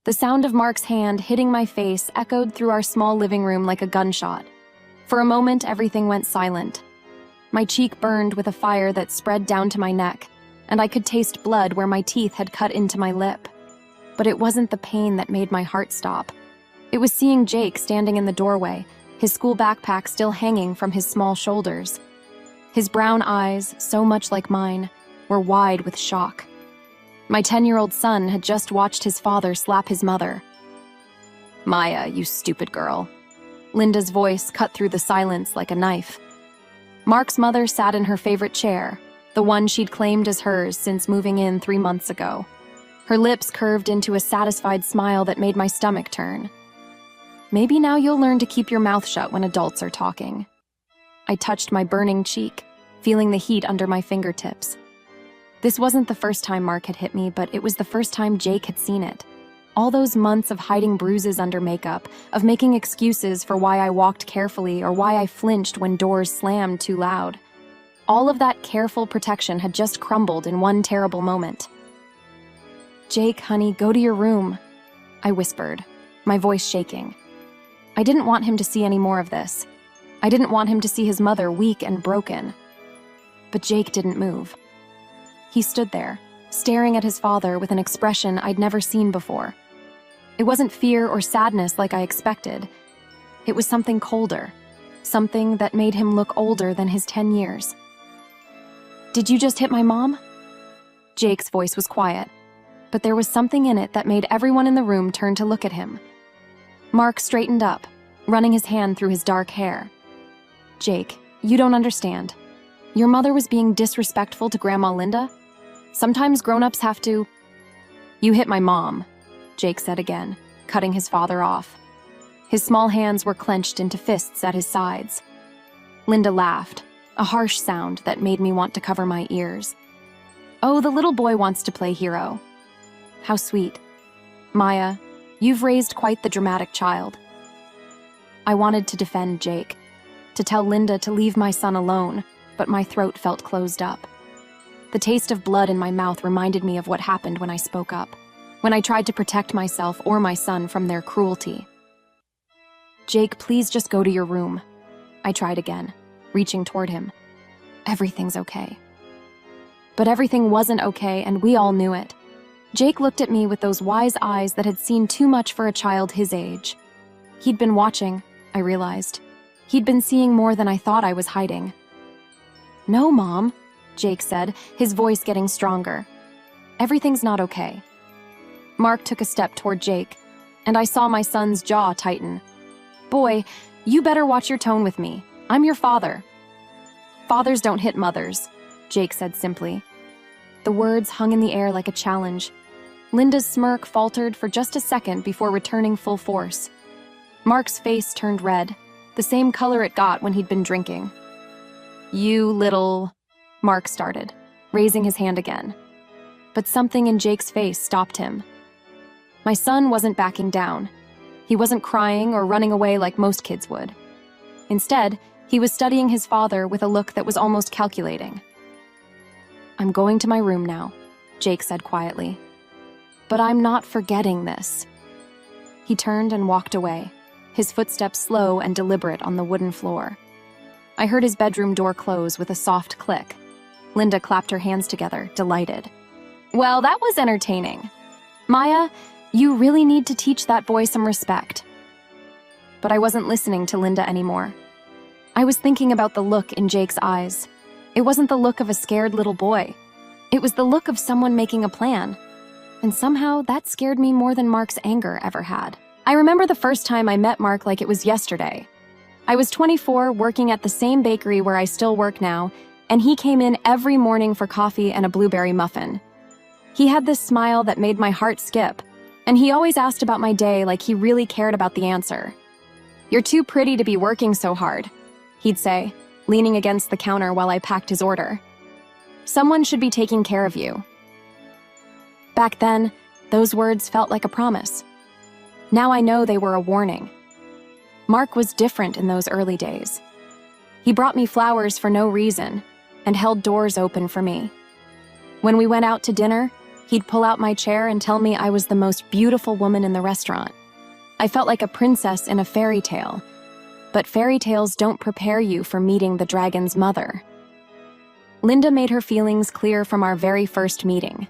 The sound of Mark's hand hitting my face echoed through our small living room like a gunshot. For a moment, everything went silent. My cheek burned with a fire that spread down to my neck, and I could taste blood where my teeth had cut into my lip. But it wasn't the pain that made my heart stop. It was seeing Jake standing in the doorway, his school backpack still hanging from his small shoulders. His brown eyes, so much like mine, were wide with shock. My 10-year-old son had just watched his father slap his mother. "Maya, you stupid girl." Linda's voice cut through the silence like a knife. Mark's mother sat in her favorite chair, the one she'd claimed as hers since moving in 3 months ago. Her lips curved into a satisfied smile that made my stomach turn. "Maybe now you'll learn to keep your mouth shut when adults are talking." I touched my burning cheek, feeling the heat under my fingertips. This wasn't the first time Mark had hit me, but it was the first time Jake had seen it. All those months of hiding bruises under makeup, of making excuses for why I walked carefully or why I flinched when doors slammed too loud. All of that careful protection had just crumbled in one terrible moment. "Jake, honey, go to your room," I whispered, my voice shaking. I didn't want him to see any more of this. I didn't want him to see his mother weak and broken. But Jake didn't move. He stood there, staring at his father with an expression I'd never seen before. It wasn't fear or sadness like I expected. It was something colder, something that made him look older than his 10 years. "Did you just hit my mom?" Jake's voice was quiet, but there was something in it that made everyone in the room turn to look at him. Mark straightened up, running his hand through his dark hair. "Jake, you don't understand. Your mother was being disrespectful to Grandma Linda. Sometimes grown-ups have to—" "You hit my mom," Jake said again, cutting his father off. His small hands were clenched into fists at his sides. Linda laughed, a harsh sound that made me want to cover my ears. "Oh, the little boy wants to play hero. How sweet. Maya, you've raised quite the dramatic child." I wanted to defend Jake, to tell Linda to leave my son alone, but my throat felt closed up. The taste of blood in my mouth reminded me of what happened when I spoke up, when I tried to protect myself or my son from their cruelty. "Jake, please just go to your room." I tried again, reaching toward him. "Everything's okay." But everything wasn't okay, and we all knew it. Jake looked at me with those wise eyes that had seen too much for a child his age. He'd been watching, I realized. He'd been seeing more than I thought I was hiding. "No, Mom," Jake said, his voice getting stronger. "Everything's not okay." Mark took a step toward Jake, and I saw my son's jaw tighten. "Boy, you better watch your tone with me. I'm your father." "Fathers don't hit mothers," Jake said simply. The words hung in the air like a challenge. Linda's smirk faltered for just a second before returning full force. Mark's face turned red, the same color it got when he'd been drinking. "You little—" Mark started, raising his hand again. But something in Jake's face stopped him. My son wasn't backing down. He wasn't crying or running away like most kids would. Instead, he was studying his father with a look that was almost calculating. "I'm going to my room now," Jake said quietly. "But I'm not forgetting this." He turned and walked away, his footsteps slow and deliberate on the wooden floor. I heard his bedroom door close with a soft click. Linda clapped her hands together, delighted. "Well, that was entertaining. Maya, you really need to teach that boy some respect." But I wasn't listening to Linda anymore. I was thinking about the look in Jake's eyes. It wasn't the look of a scared little boy. It was the look of someone making a plan. And somehow that scared me more than Mark's anger ever had. I remember the first time I met Mark like it was yesterday. I was 24, working at the same bakery where I still work now, and he came in every morning for coffee and a blueberry muffin. He had this smile that made my heart skip, and he always asked about my day like he really cared about the answer. "You're too pretty to be working so hard," he'd say, leaning against the counter while I packed his order. "Someone should be taking care of you." Back then, those words felt like a promise. Now I know they were a warning. Mark was different in those early days. He brought me flowers for no reason and held doors open for me. When we went out to dinner, He'd pull out my chair and tell me I was the most beautiful woman in the restaurant. I felt like a princess in a fairy tale. But fairy tales don't prepare you for meeting the dragon's mother. Linda made her feelings clear from our very first meeting.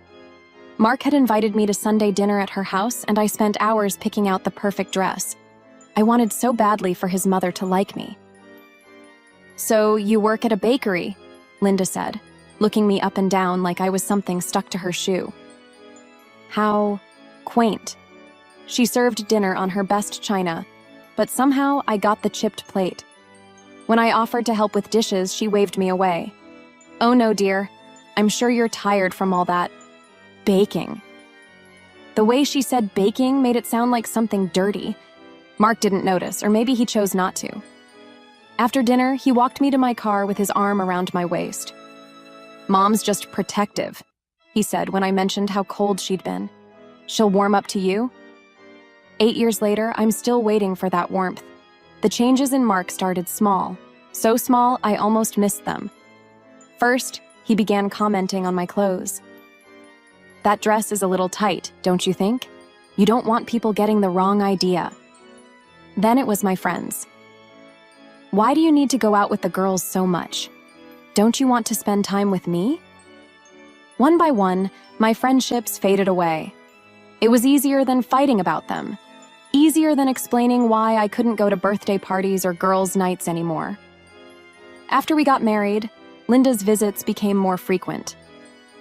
Mark had invited me to Sunday dinner at her house, and I spent hours picking out the perfect dress. I wanted so badly for his mother to like me. "So you work at a bakery," Linda said, looking me up and down like I was something stuck to her shoe. How quaint. She served dinner on her best china, but somehow I got the chipped plate. When I offered to help with dishes, she waved me away. "Oh no, dear. I'm sure you're tired from all that baking." The way she said baking made it sound like something dirty. Mark didn't notice, or maybe he chose not to. After dinner, he walked me to my car with his arm around my waist. "Mom's just protective," he said when I mentioned how cold she'd been. "She'll warm up to you?" 8 years later, I'm still waiting for that warmth. The changes in Mark started small, so small I almost missed them. First, he began commenting on my clothes. "That dress is a little tight, don't you think? You don't want people getting the wrong idea." Then it was my friends. "Why do you need to go out with the girls so much? Don't you want to spend time with me?" One by one, my friendships faded away. It was easier than fighting about them. Easier than explaining why I couldn't go to birthday parties or girls' nights anymore. After we got married, Linda's visits became more frequent.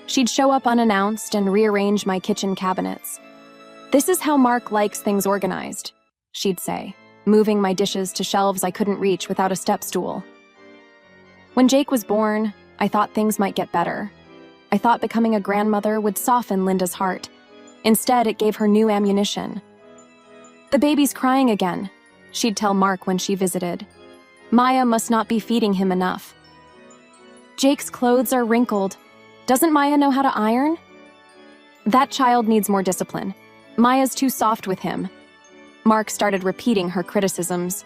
She'd show up unannounced and rearrange my kitchen cabinets. "This is how Mark likes things organized," she'd say, moving my dishes to shelves I couldn't reach without a step stool. When Jake was born, I thought things might get better. I thought becoming a grandmother would soften Linda's heart. Instead, it gave her new ammunition. "The baby's crying again," she'd tell Mark when she visited. "Maya must not be feeding him enough." "Jake's clothes are wrinkled. Doesn't Maya know how to iron?" "That child needs more discipline. Maya's too soft with him." Mark started repeating her criticisms.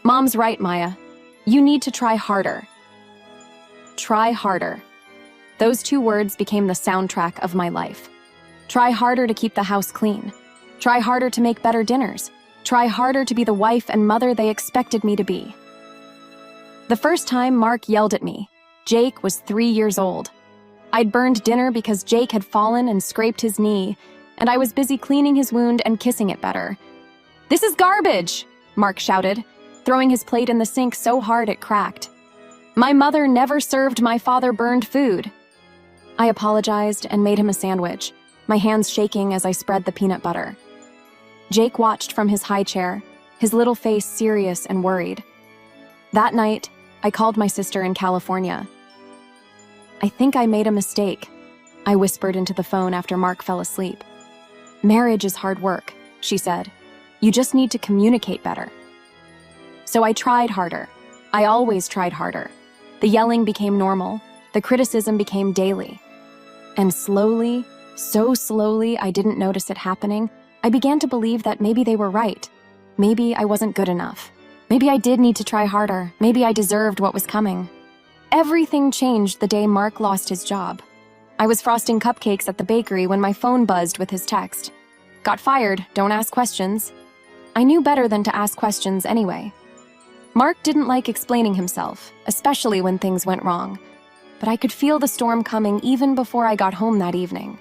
"Mom's right, Maya. You need to try harder." Try harder. Those 2 words became the soundtrack of my life. Try harder to keep the house clean. Try harder to make better dinners. Try harder to be the wife and mother they expected me to be. The first time Mark yelled at me, Jake was 3 years old. I'd burned dinner because Jake had fallen and scraped his knee, and I was busy cleaning his wound and kissing it better. "This is garbage!" Mark shouted, throwing his plate in the sink so hard it cracked. "My mother never served my father burned food." I apologized and made him a sandwich, my hands shaking as I spread the peanut butter. Jake watched from his high chair, his little face serious and worried. That night, I called my sister in California. "I think I made a mistake," I whispered into the phone after Mark fell asleep. "Marriage is hard work," she said. "You just need to communicate better." So I tried harder. I always tried harder. The yelling became normal. The criticism became daily. And slowly, so slowly I didn't notice it happening, I began to believe that maybe they were right. Maybe I wasn't good enough. Maybe I did need to try harder. Maybe I deserved what was coming. Everything changed the day Mark lost his job. I was frosting cupcakes at the bakery when my phone buzzed with his text. "Got fired, don't ask questions." I knew better than to ask questions anyway. Mark didn't like explaining himself, especially when things went wrong. But I could feel the storm coming even before I got home that evening.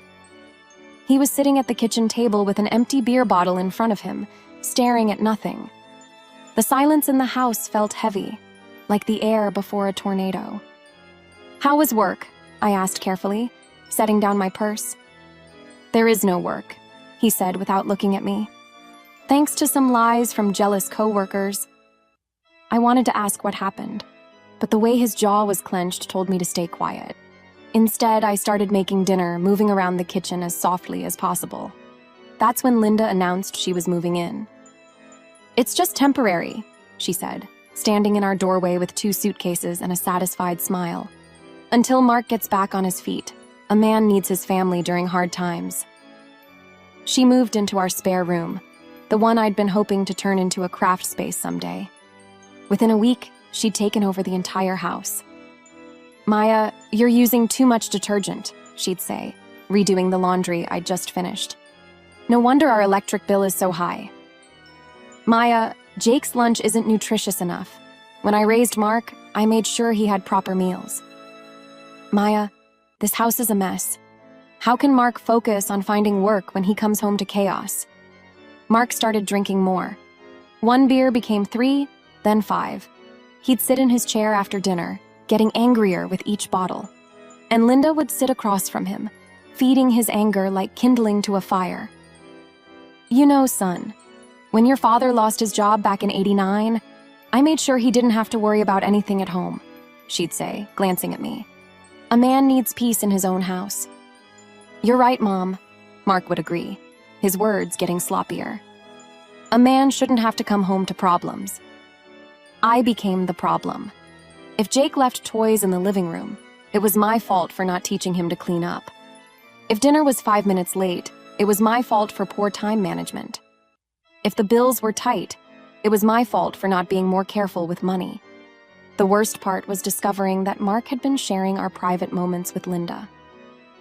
He was sitting at the kitchen table with an empty beer bottle in front of him, staring at nothing. The silence in the house felt heavy, like the air before a tornado. "How was work?" I asked carefully, setting down my purse. "There is no work," he said without looking at me. "Thanks to some lies from jealous coworkers." I wanted to ask what happened, but the way his jaw was clenched told me to stay quiet. Instead, I started making dinner, moving around the kitchen as softly as possible. That's when Linda announced she was moving in. "It's just temporary," she said, standing in our doorway with 2 suitcases and a satisfied smile. "Until Mark gets back on his feet. A man needs his family during hard times." She moved into our spare room, the one I'd been hoping to turn into a craft space someday. Within a week, she'd taken over the entire house. "Maya, you're using too much detergent," she'd say, redoing the laundry I'd just finished. No wonder our electric bill is so high. Maya, Jake's lunch isn't nutritious enough. When I raised Mark, I made sure he had proper meals. Maya, this house is a mess. How can Mark focus on finding work when he comes home to chaos? Mark started drinking more. 1 beer became 3, then 5. He'd sit in his chair after dinner, getting angrier with each bottle. And Linda would sit across from him, feeding his anger like kindling to a fire. You know, son, when your father lost his job back in '89, I made sure he didn't have to worry about anything at home, she'd say, glancing at me. A man needs peace in his own house. You're right, Mom, Mark would agree, his words getting sloppier. A man shouldn't have to come home to problems. I became the problem. If Jake left toys in the living room, it was my fault for not teaching him to clean up. If dinner was 5 minutes late, it was my fault for poor time management. If the bills were tight, it was my fault for not being more careful with money. The worst part was discovering that Mark had been sharing our private moments with Linda.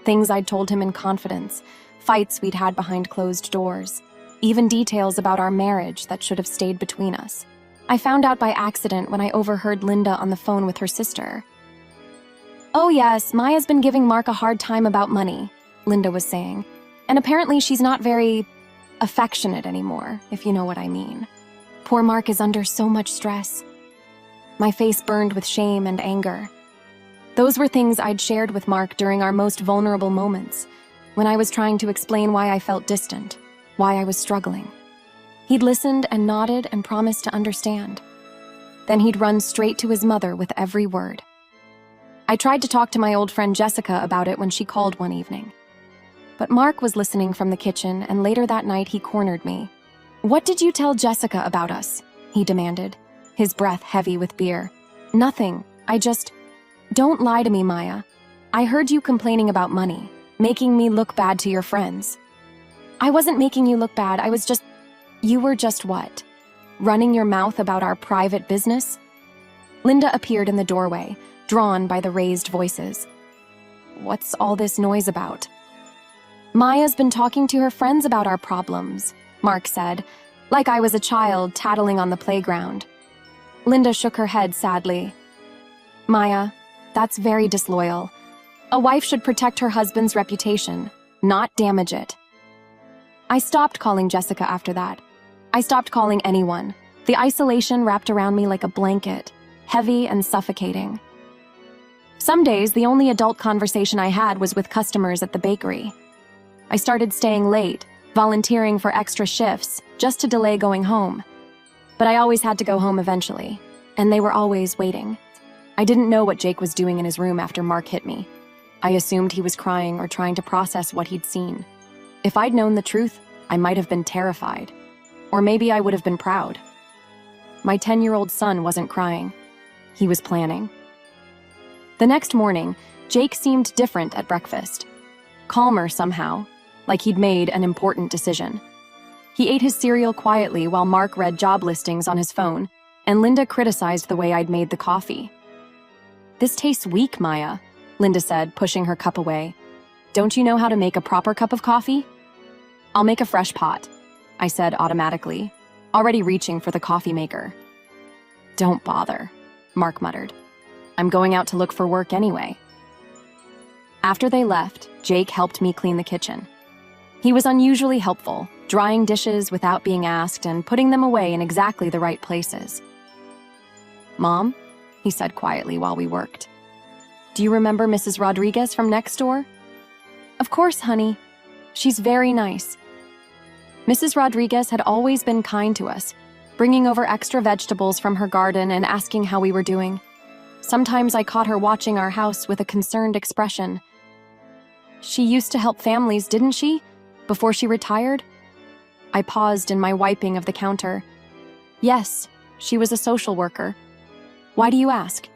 Things I'd told him in confidence, fights we'd had behind closed doors, even details about our marriage that should have stayed between us. I found out by accident when I overheard Linda on the phone with her sister. Oh yes, Maya's been giving Mark a hard time about money, Linda was saying. And apparently she's not very affectionate anymore, if you know what I mean. Poor Mark is under so much stress. My face burned with shame and anger. Those were things I'd shared with Mark during our most vulnerable moments, when I was trying to explain why I felt distant, why I was struggling. He'd listened and nodded and promised to understand. Then he'd run straight to his mother with every word. I tried to talk to my old friend Jessica about it when she called one evening. But Mark was listening from the kitchen, and later that night he cornered me. What did you tell Jessica about us? He demanded, his breath heavy with beer. Nothing. Don't lie to me, Maya. I heard you complaining about money, making me look bad to your friends. I wasn't making you look bad, You were just what? Running your mouth about our private business? Linda appeared in the doorway, drawn by the raised voices. What's all this noise about? Maya's been talking to her friends about our problems, Mark said, like I was a child tattling on the playground. Linda shook her head sadly. Maya, that's very disloyal. A wife should protect her husband's reputation, not damage it. I stopped calling Jessica after that. I stopped calling anyone. The isolation wrapped around me like a blanket, heavy and suffocating. Some days, the only adult conversation I had was with customers at the bakery. I started staying late, volunteering for extra shifts, just to delay going home. But I always had to go home eventually, and they were always waiting. I didn't know what Jake was doing in his room after Mark hit me. I assumed he was crying or trying to process what he'd seen. If I'd known the truth, I might have been terrified. Or maybe I would have been proud. My 10-year-old son wasn't crying. He was planning. The next morning, Jake seemed different at breakfast. Calmer somehow, like he'd made an important decision. He ate his cereal quietly while Mark read job listings on his phone, and Linda criticized the way I'd made the coffee. This tastes weak, Maya, Linda said, pushing her cup away. Don't you know how to make a proper cup of coffee? I'll make a fresh pot, I said automatically, already reaching for the coffee maker. Don't bother, Mark muttered. I'm going out to look for work anyway. After they left, Jake helped me clean the kitchen. He was unusually helpful, drying dishes without being asked and putting them away in exactly the right places. Mom, he said quietly while we worked. Do you remember Mrs. Rodriguez from next door? Of course, honey. She's very nice. Mrs. Rodriguez had always been kind to us, bringing over extra vegetables from her garden and asking how we were doing. Sometimes I caught her watching our house with a concerned expression. She used to help families, didn't she? Before she retired? I paused in my wiping of the counter. Yes, she was a social worker. Why do you ask?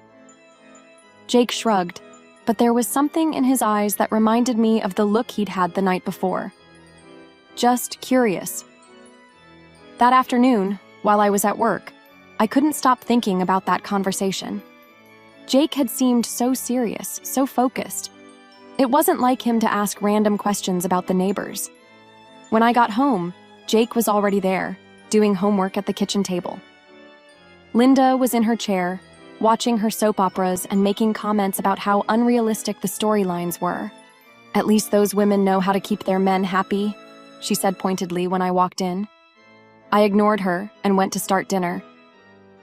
Jake shrugged, but there was something in his eyes that reminded me of the look he'd had the night before. Just curious. That afternoon, while I was at work, I couldn't stop thinking about that conversation. Jake had seemed so serious, so focused. It wasn't like him to ask random questions about the neighbors. When I got home, Jake was already there, doing homework at the kitchen table. Linda was in her chair, watching her soap operas and making comments about how unrealistic the storylines were. "At least those women know how to keep their men happy," she said pointedly when I walked in. I ignored her and went to start dinner.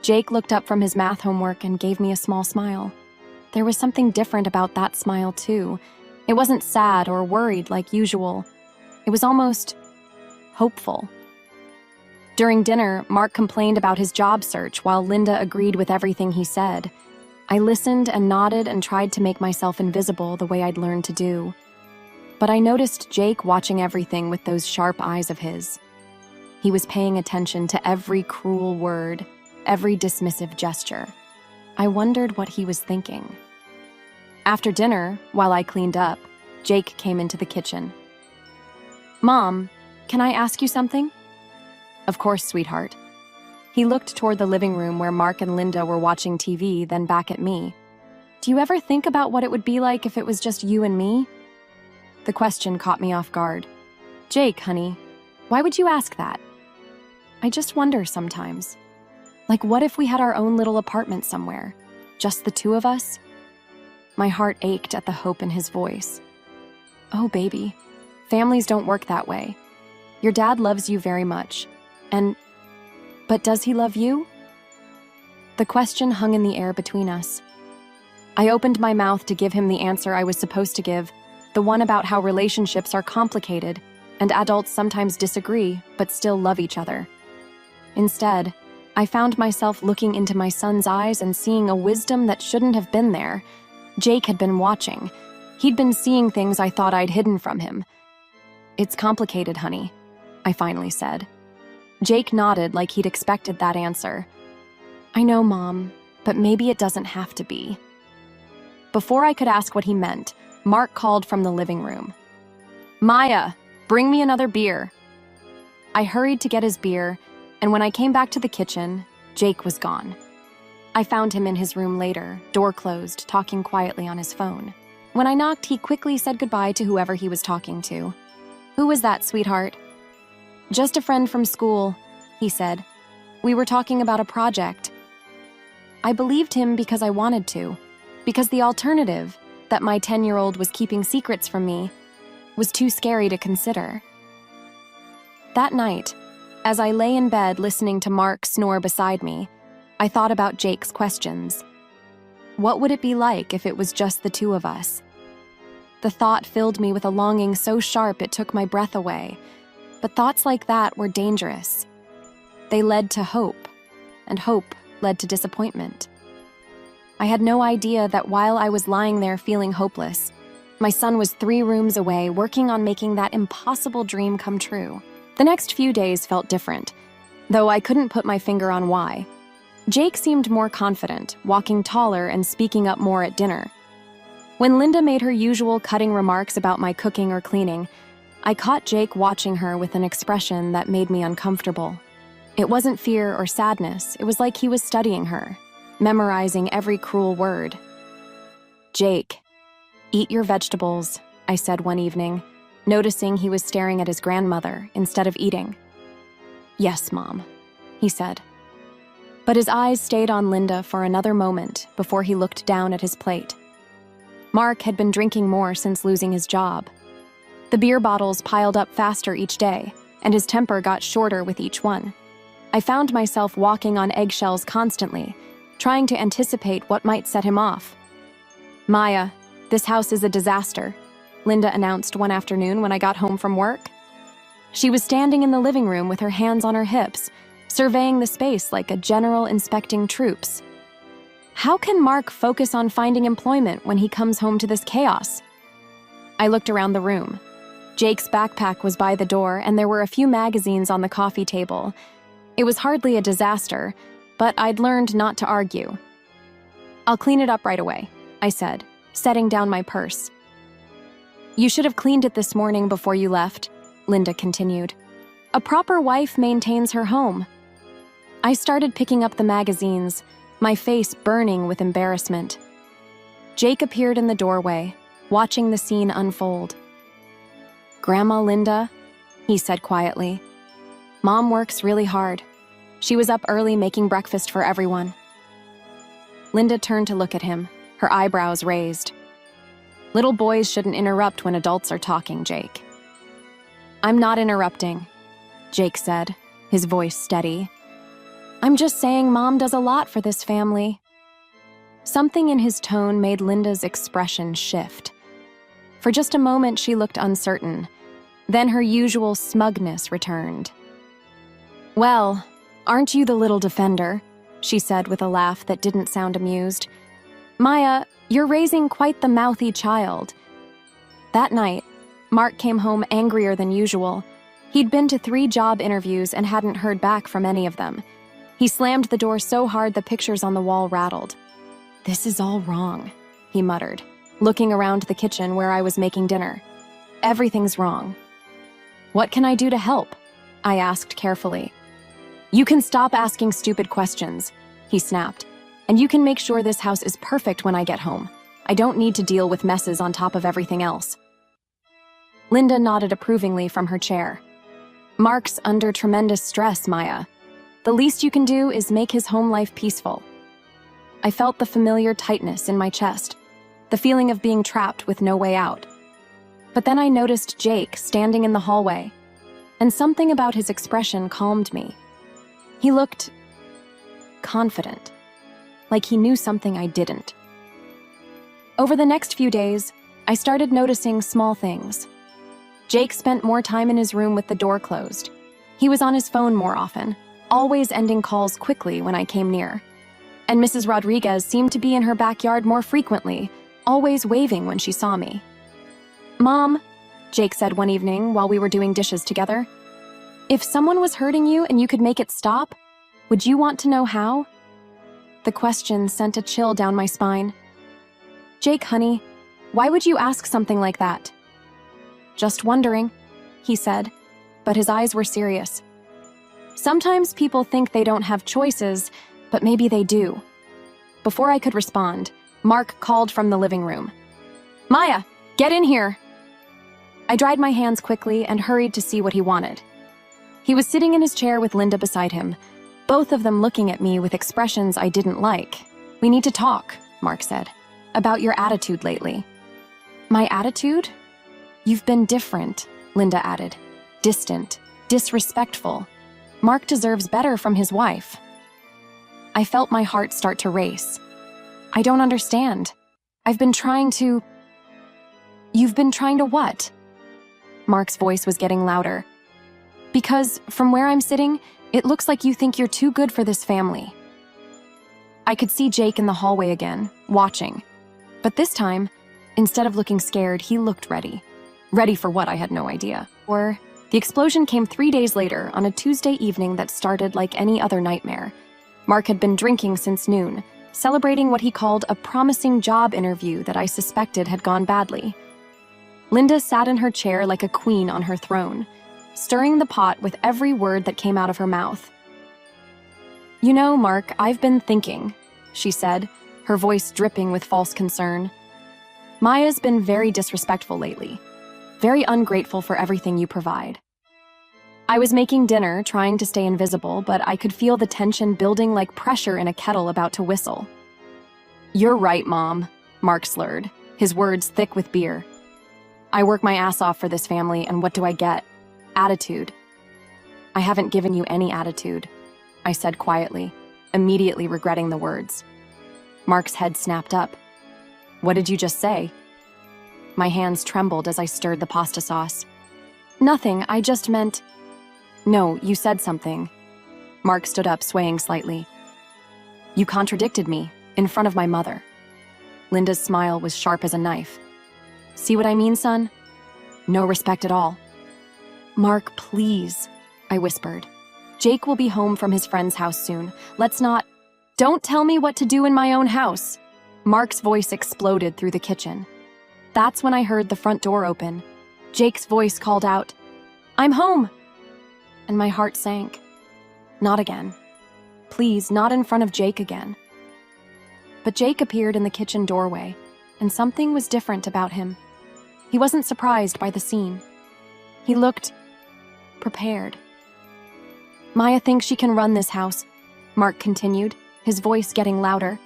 Jake looked up from his math homework and gave me a small smile. There was something different about that smile, too. It wasn't sad or worried like usual. It was almost hopeful. During dinner, Mark complained about his job search while Linda agreed with everything he said. I listened and nodded and tried to make myself invisible the way I'd learned to do. But I noticed Jake watching everything with those sharp eyes of his. He was paying attention to every cruel word, every dismissive gesture. I wondered what he was thinking. After dinner, while I cleaned up, Jake came into the kitchen. "Mom, can I ask you something?" "Of course, sweetheart." He looked toward the living room where Mark and Linda were watching TV, then back at me. "Do you ever think about what it would be like if it was just you and me?" The question caught me off guard. "Jake, honey, why would you ask that?" "I just wonder sometimes. Like, what if we had our own little apartment somewhere? Just the two of us?" My heart ached at the hope in his voice. "Oh, baby, families don't work that way. Your dad loves you very much. But does he love you?" The question hung in the air between us. I opened my mouth to give him the answer I was supposed to give, the one about how relationships are complicated and adults sometimes disagree but still love each other. Instead, I found myself looking into my son's eyes and seeing a wisdom that shouldn't have been there. Jake had been watching. He'd been seeing things I thought I'd hidden from him. "It's complicated, honey," I finally said. Jake nodded like he'd expected that answer. "I know, Mom, but maybe it doesn't have to be." Before I could ask what he meant, Mark called from the living room. "Maya, bring me another beer." I hurried to get his beer, and when I came back to the kitchen, Jake was gone. I found him in his room later, door closed, talking quietly on his phone. When I knocked, he quickly said goodbye to whoever he was talking to. "Who was that, sweetheart?" "Just a friend from school," he said. "We were talking about a project." I believed him because I wanted to, because the alternative, that my 10-year-old was keeping secrets from me, was too scary to consider. That night, as I lay in bed listening to Mark snore beside me, I thought about Jake's questions. What would it be like if it was just the two of us? The thought filled me with a longing so sharp it took my breath away. But thoughts like that were dangerous. They led to hope, and hope led to disappointment. I had no idea that while I was lying there feeling hopeless, my son was 3 rooms away working on making that impossible dream come true. The next few days felt different, though I couldn't put my finger on why. Jake seemed more confident, walking taller and speaking up more at dinner. When Linda made her usual cutting remarks about my cooking or cleaning, I caught Jake watching her with an expression that made me uncomfortable. It wasn't fear or sadness, it was like he was studying her, memorizing every cruel word. "Jake, eat your vegetables," I said one evening, noticing he was staring at his grandmother instead of eating. "Yes, Mom," he said. But his eyes stayed on Linda for another moment before he looked down at his plate. Mark had been drinking more since losing his job. The beer bottles piled up faster each day, and his temper got shorter with each one. I found myself walking on eggshells constantly, trying to anticipate what might set him off. "Maya, this house is a disaster," Linda announced one afternoon when I got home from work. She was standing in the living room with her hands on her hips, surveying the space like a general inspecting troops. "How can Mark focus on finding employment when he comes home to this chaos?" I looked around the room. Jake's backpack was by the door, and there were a few magazines on the coffee table. It was hardly a disaster, but I'd learned not to argue. "I'll clean it up right away," I said, setting down my purse. "You should have cleaned it this morning before you left," Linda continued. "A proper wife maintains her home." I started picking up the magazines, my face burning with embarrassment. Jake appeared in the doorway, watching the scene unfold. "Grandma Linda," he said quietly. "Mom works really hard. She was up early making breakfast for everyone." Linda turned to look at him, her eyebrows raised. "Little boys shouldn't interrupt when adults are talking, Jake." "I'm not interrupting," Jake said, his voice steady. "I'm just saying Mom does a lot for this family." Something in his tone made Linda's expression shift. For just a moment, she looked uncertain. Then her usual smugness returned. "Well, aren't you the little defender?" she said with a laugh that didn't sound amused. "Maya, you're raising quite the mouthy child." That night, Mark came home angrier than usual. He'd been to 3 job interviews and hadn't heard back from any of them. He slammed the door so hard the pictures on the wall rattled. "This is all wrong," he muttered, looking around the kitchen where I was making dinner. "Everything's wrong." "What can I do to help?" I asked carefully. "You can stop asking stupid questions," he snapped. "And you can make sure this house is perfect when I get home. I don't need to deal with messes on top of everything else." Linda nodded approvingly from her chair. "Mark's under tremendous stress, Maya. The least you can do is make his home life peaceful." I felt the familiar tightness in my chest, the feeling of being trapped with no way out. But then I noticed Jake standing in the hallway, and something about his expression calmed me. He looked confident, like he knew something I didn't. Over the next few days, I started noticing small things. Jake spent more time in his room with the door closed. He was on his phone more often, always ending calls quickly when I came near. And Mrs. Rodriguez seemed to be in her backyard more frequently, always waving when she saw me. "Mom," Jake said one evening while we were doing dishes together, "if someone was hurting you and you could make it stop, would you want to know how?" The question sent a chill down my spine. "Jake, honey, why would you ask something like that?" "Just wondering," he said, but his eyes were serious. "Sometimes people think they don't have choices, but maybe they do." Before I could respond, Mark called from the living room. "Maya, get in here!" I dried my hands quickly and hurried to see what he wanted. He was sitting in his chair with Linda beside him, both of them looking at me with expressions I didn't like. "We need to talk," Mark said, "about your attitude lately." "My attitude?" "You've been different," Linda added. "Distant, disrespectful. Mark deserves better from his wife." I felt my heart start to race. "I don't understand. I've been trying to..." "You've been trying to what?" Mark's voice was getting louder. "Because, from where I'm sitting, it looks like you think you're too good for this family." I could see Jake in the hallway again, watching. But this time, instead of looking scared, he looked ready. Ready for what, I had no idea. Or, the explosion came 3 days later on a Tuesday evening that started like any other nightmare. Mark had been drinking since noon, celebrating what he called a promising job interview that I suspected had gone badly. Linda sat in her chair like a queen on her throne, stirring the pot with every word that came out of her mouth. "You know, Mark, I've been thinking," she said, her voice dripping with false concern. "Maya's been very disrespectful lately, very ungrateful for everything you provide." I was making dinner, trying to stay invisible, but I could feel the tension building like pressure in a kettle about to whistle. "You're right, Mom," Mark slurred, his words thick with beer. "I work my ass off for this family, and what do I get? Attitude." "I haven't given you any attitude," I said quietly, immediately regretting the words. Mark's head snapped up. "What did you just say?" My hands trembled as I stirred the pasta sauce. "Nothing, I just meant..." "No, you said something." Mark stood up, swaying slightly. "You contradicted me, in front of my mother." Linda's smile was sharp as a knife. "See what I mean, son? No respect at all." "Mark, please," I whispered. "Jake will be home from his friend's house soon. Let's not..." "Don't tell me what to do in my own house!" Mark's voice exploded through the kitchen. That's when I heard the front door open. Jake's voice called out, "I'm home!" And my heart sank. Not again. Please, not in front of Jake again. But Jake appeared in the kitchen doorway, and something was different about him. He wasn't surprised by the scene. He looked prepared. Maya thinks she can run this house, Mark continued, his voice getting louder.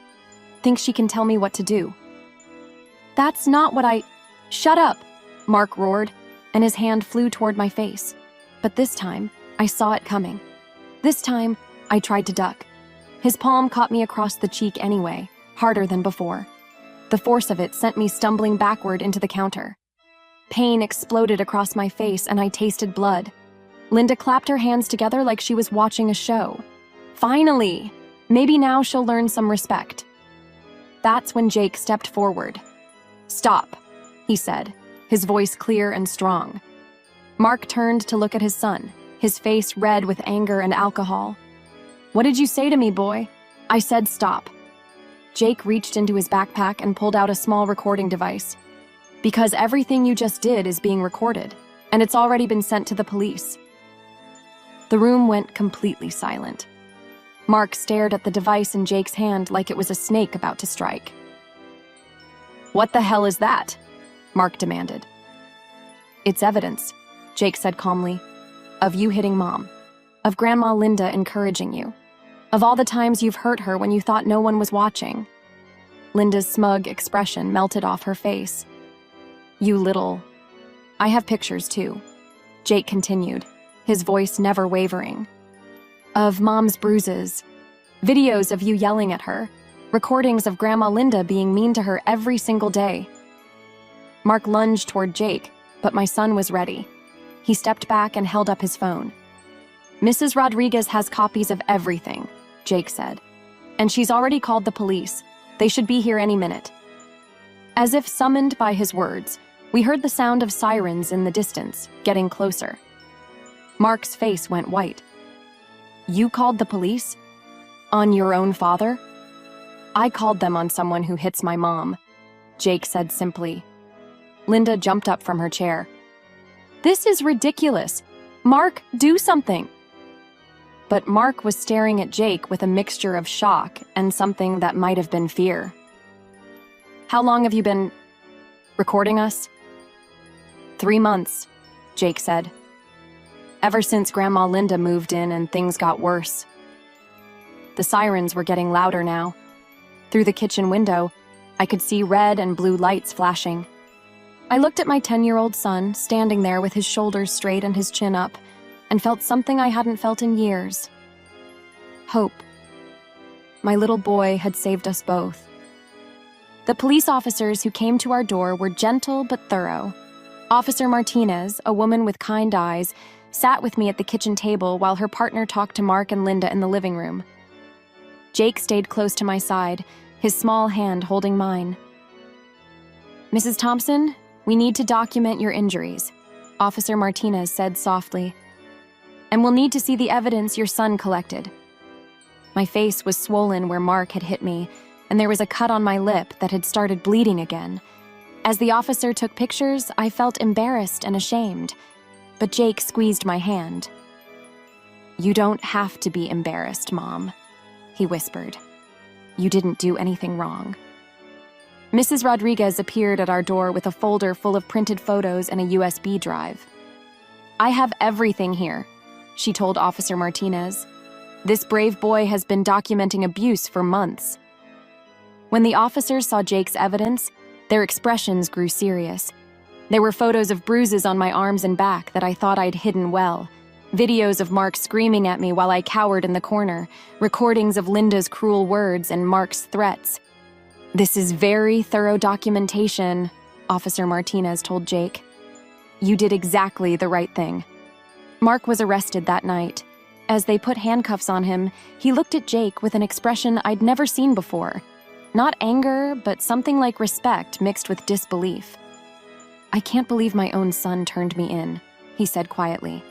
Thinks she can tell me what to do. That's not what I— Shut up, Mark roared, and his hand flew toward my face. But this time, I saw it coming. This time, I tried to duck. His palm caught me across the cheek anyway, harder than before. The force of it sent me stumbling backward into the counter. Pain exploded across my face and I tasted blood. Linda clapped her hands together like she was watching a show. Finally! Maybe now she'll learn some respect. That's when Jake stepped forward. Stop, he said, his voice clear and strong. Mark turned to look at his son, his face red with anger and alcohol. What did you say to me, boy? I said stop. Jake reached into his backpack and pulled out a small recording device. Because everything you just did is being recorded, and it's already been sent to the police. The room went completely silent. Mark stared at the device in Jake's hand like it was a snake about to strike. What the hell is that? Mark demanded. It's evidence, Jake said calmly, of you hitting Mom, of Grandma Linda encouraging you, of all the times you've hurt her when you thought no one was watching. Linda's smug expression melted off her face. You little— I have pictures too, Jake continued, his voice never wavering. Of Mom's bruises, videos of you yelling at her, recordings of Grandma Linda being mean to her every single day. Mark lunged toward Jake, but my son was ready. He stepped back and held up his phone. Mrs. Rodriguez has copies of everything, Jake said. And she's already called the police. They should be here any minute. As if summoned by his words, we heard the sound of sirens in the distance, getting closer. Mark's face went white. You called the police? On your own father? I called them on someone who hits my mom, Jake said simply. Linda jumped up from her chair. This is ridiculous. Mark, do something. But Mark was staring at Jake with a mixture of shock and something that might have been fear. How long have you been recording us? 3 months, Jake said. Ever since Grandma Linda moved in and things got worse. The sirens were getting louder now. Through the kitchen window, I could see red and blue lights flashing. I looked at my 10-year-old son standing there with his shoulders straight and his chin up, and felt something I hadn't felt in years. Hope. My little boy had saved us both. The police officers who came to our door were gentle but thorough. Officer Martinez, a woman with kind eyes, sat with me at the kitchen table while her partner talked to Mark and Linda in the living room. Jake stayed close to my side, his small hand holding mine. Mrs. Thompson, we need to document your injuries, Officer Martinez said softly. And we'll need to see the evidence your son collected. My face was swollen where Mark had hit me, and there was a cut on my lip that had started bleeding again. As the officer took pictures, I felt embarrassed and ashamed, but Jake squeezed my hand. You don't have to be embarrassed, Mom, he whispered. You didn't do anything wrong. Mrs. Rodriguez appeared at our door with a folder full of printed photos and a USB drive. I have everything here, she told Officer Martinez. This brave boy has been documenting abuse for months. When the officers saw Jake's evidence, their expressions grew serious. There were photos of bruises on my arms and back that I thought I'd hidden well, videos of Mark screaming at me while I cowered in the corner, recordings of Linda's cruel words and Mark's threats. This is very thorough documentation, Officer Martinez told Jake. You did exactly the right thing. Mark was arrested that night. As they put handcuffs on him, he looked at Jake with an expression I'd never seen before. Not anger, but something like respect mixed with disbelief. I can't believe my own son turned me in, he said quietly.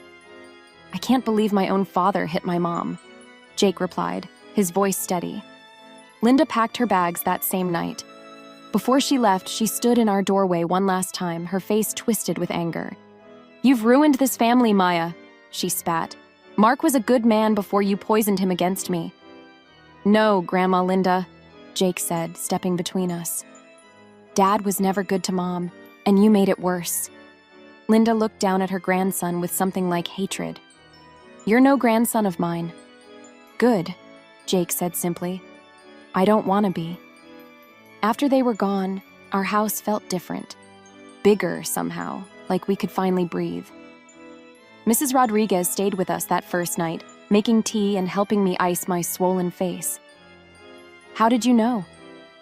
I can't believe my own father hit my mom, Jake replied, his voice steady. Linda packed her bags that same night. Before she left, she stood in our doorway one last time, her face twisted with anger. You've ruined this family, Maya, she spat. Mark was a good man before you poisoned him against me. No, Grandma Linda, Jake said, stepping between us. Dad was never good to Mom, and you made it worse. Linda looked down at her grandson with something like hatred. You're no grandson of mine. Good, Jake said simply. I don't want to be. After they were gone, our house felt different. Bigger somehow, like we could finally breathe. Mrs. Rodriguez stayed with us that first night, making tea and helping me ice my swollen face. How did you know?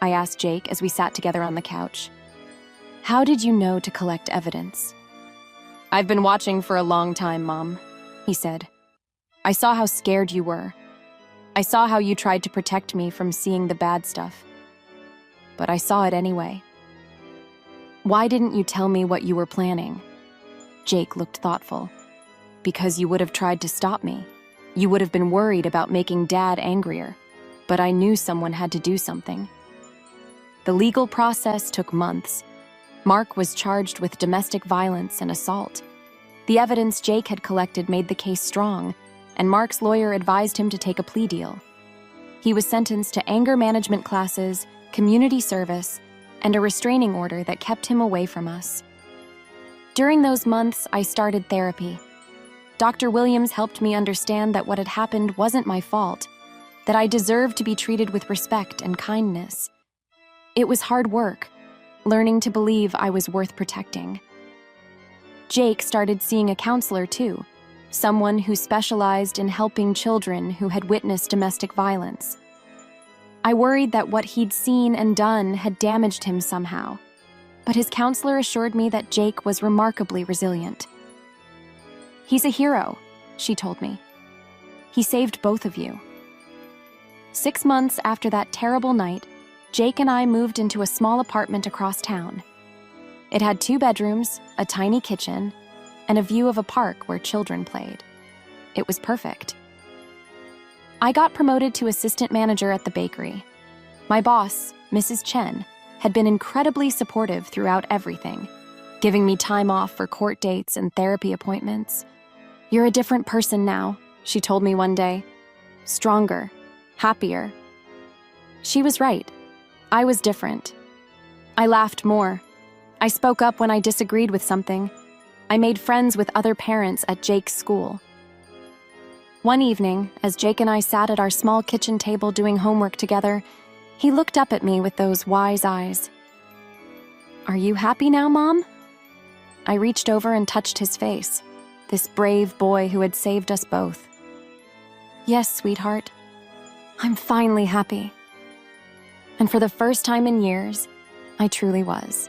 I asked Jake as we sat together on the couch. How did you know to collect evidence? I've been watching for a long time, Mom, he said. I saw how scared you were. I saw how you tried to protect me from seeing the bad stuff. But I saw it anyway. Why didn't you tell me what you were planning? Jake looked thoughtful. Because you would have tried to stop me. You would have been worried about making Dad angrier. But I knew someone had to do something. The legal process took months. Mark was charged with domestic violence and assault. The evidence Jake had collected made the case strong, and Mark's lawyer advised him to take a plea deal. He was sentenced to anger management classes, community service, and a restraining order that kept him away from us. During those months, I started therapy. Dr. Williams helped me understand that what had happened wasn't my fault, that I deserved to be treated with respect and kindness. It was hard work, learning to believe I was worth protecting. Jake started seeing a counselor too, someone who specialized in helping children who had witnessed domestic violence. I worried that what he'd seen and done had damaged him somehow, but his counselor assured me that Jake was remarkably resilient. He's a hero, she told me. He saved both of you. 6 months after that terrible night, Jake and I moved into a small apartment across town. It had 2 bedrooms, a tiny kitchen, and a view of a park where children played. It was perfect. I got promoted to assistant manager at the bakery. My boss, Mrs. Chen, had been incredibly supportive throughout everything, giving me time off for court dates and therapy appointments. You're a different person now, she told me one day. Stronger, happier. She was right. I was different. I laughed more. I spoke up when I disagreed with something. I made friends with other parents at Jake's school. One evening, as Jake and I sat at our small kitchen table doing homework together, he looked up at me with those wise eyes. Are you happy now, Mom? I reached over and touched his face, this brave boy who had saved us both. Yes, sweetheart. I'm finally happy. And for the first time in years, I truly was.